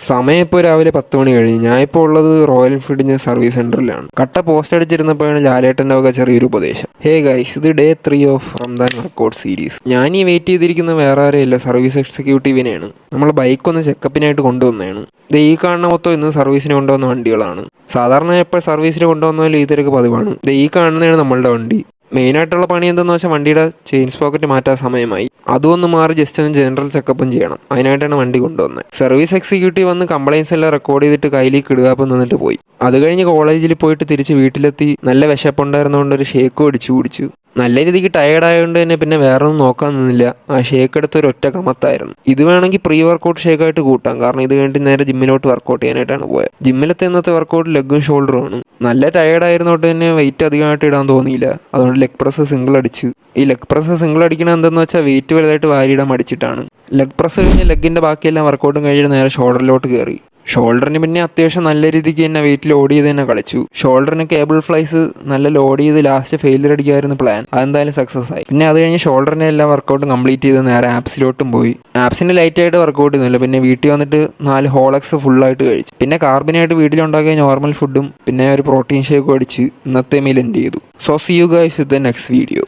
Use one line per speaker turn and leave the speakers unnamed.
സമയം ഇപ്പോൾ രാവിലെ 10 മണി കഴിഞ്ഞ്. ഞാനിപ്പോൾ ഉള്ളത് റോയൽ എൻഫീൽഡിൻ്റെ സർവീസ് സെൻറ്ററിലാണ്. കട്ട പോസ്റ്റ് അടിച്ചിരുന്നപ്പോഴാണ് ലാലേട്ടൻ്റെ വക ചെറിയൊരു ഉപദേശം. ഹേ ഗൈസ്, ഇത് day 3 of Ramadan workout series. ഞാൻ ഈ വെയിറ്റ് ചെയ്തിരിക്കുന്ന വേറെ ആരെയല്ല, സർവീസ് എക്സിക്യൂട്ടീവിനെയാണ്. നമ്മൾ ബൈക്കൊന്ന് ചെക്കപ്പിനായിട്ട് കൊണ്ടുവന്നതാണ്. ഇത് ഈ കാണുന്ന മൊത്തം ഇന്ന് സർവീസിന് കൊണ്ടുവന്ന വണ്ടികളാണ്. സാധാരണ എപ്പോൾ സർവീസിന് കൊണ്ടുവന്നാലും ഈ തിരക്ക് പതിവാണ്. ഇത് ഈ കാണുന്നതാണ് നമ്മളുടെ വണ്ടി. മെയിനായിട്ടുള്ള പണി എന്തെന്ന് വെച്ചാൽ വണ്ടിയുടെ ചെയിൻ സ്പോക്കറ്റ് മാറ്റാൻ സമയമായി. അതൊന്ന് മാറി ജസ്റ്റ് ഒന്ന് ജനറൽ ചെക്കപ്പും ചെയ്യണം. അതിനായിട്ടാണ് വണ്ടി കൊണ്ടുവന്നത്. സർവീസ് എക്സിക്യൂട്ടീവ് വന്ന് കംപ്ലയിൻസ് എല്ലാം റെക്കോർഡ് ചെയ്തിട്ട് കയ്യിലേക്ക് ഇടുകാപ്പം നിന്നിട്ട് പോയി. അത് കഴിഞ്ഞ് കോളേജിൽ പോയിട്ട് തിരിച്ച് വീട്ടിലെത്തി നല്ല വിശപ്പുണ്ടായിരുന്നതുകൊണ്ട് ഒരു ഷേക്കും അടിച്ചു കുടിച്ചു. നല്ല രീതിക്ക് ടയേർഡ് ആയതുകൊണ്ട് തന്നെ പിന്നെ വേറെ ഒന്നും നോക്കാൻ നിന്നില്ല. ആ ഷേക്ക് എടുത്ത് ഒരു ഒറ്റ കമത്തായിരുന്നു. ഇത് വേണമെങ്കിൽ പ്രീ വർക്കൗട്ട് ഷേക്കായിട്ട് കൂട്ടാം. കാരണം ഇത് വേണ്ടി നേരെ ജിമ്മിലോട്ട് വർക്കൗട്ട് ചെയ്യാനായിട്ടാണ് പോയത്. ജിമ്മിലത്തെ ഇന്നത്തെ വർക്കൗട്ട് ലെഗും ഷോൾഡറും ആണ്. നല്ല ടയേർഡ് ആയിരുന്നോട്ട് തന്നെ വെയിറ്റ് അധികമായിട്ട് ഇടാൻ തോന്നിയില്ല. അതുകൊണ്ട് ലെഗ് പ്രസ് സിംഗിൾ അടിച്ച്. ഈ ലെഗ് പ്രസ് സിംഗിൾ അടിക്കണത് എന്തെന്ന് വെച്ചാൽ വെയിറ്റ് വലുതായിട്ട് വാരിയിടാൻ മടിച്ചിട്ടാണ്. ലെഗ് പ്രസ് കഴിഞ്ഞ് ലെഗിൻ്റെ ബാക്കിയെല്ലാം വർക്കൗട്ടും കഴിഞ്ഞ് നേരെ ഷോൾഡറിലോട്ട് കയറി. ഷോൾഡറിന് പിന്നെ അത്യാവശ്യം നല്ല രീതിക്ക് തന്നെ വെയിറ്റ് ലോഡ് ചെയ്ത് തന്നെ കളിച്ചു. ഷോൾഡറിന് കേബിൾ ഫ്ലൈസ് നല്ല ലോഡ് ചെയ്ത് ലാസ്റ്റ് ഫെയിലിയർ അടിക്കായിരുന്നു പ്ലാൻ. അതെന്തായാലും സക്സസ് ആയി. പിന്നെ അത് കഴിഞ്ഞ് ഷോൾഡറിനെ എല്ലാ വർക്കൗട്ടും കംപ്ലീറ്റ് ചെയ്ത് നേരെ ആപ്സിലോട്ടും പോയി. ആപ്സിന് ലൈറ്റായിട്ട് വർക്കൗട്ട് ചെയ്യുന്നില്ല. പിന്നെ വീട്ടിൽ വന്നിട്ട് 4 ഹോളക്സ് ഫുള്ളായിട്ട് കഴിച്ചു. പിന്നെ കാർബിനായിട്ട് വീട്ടിലുണ്ടാക്കിയ നോർമൽ ഫുഡും പിന്നെ ഒരു പ്രോട്ടീൻ ഷേക്കും അടിച്ച് ഇന്നത്തെ മീൽ എൻഡ് ചെയ്തു. So see you guys with the next video.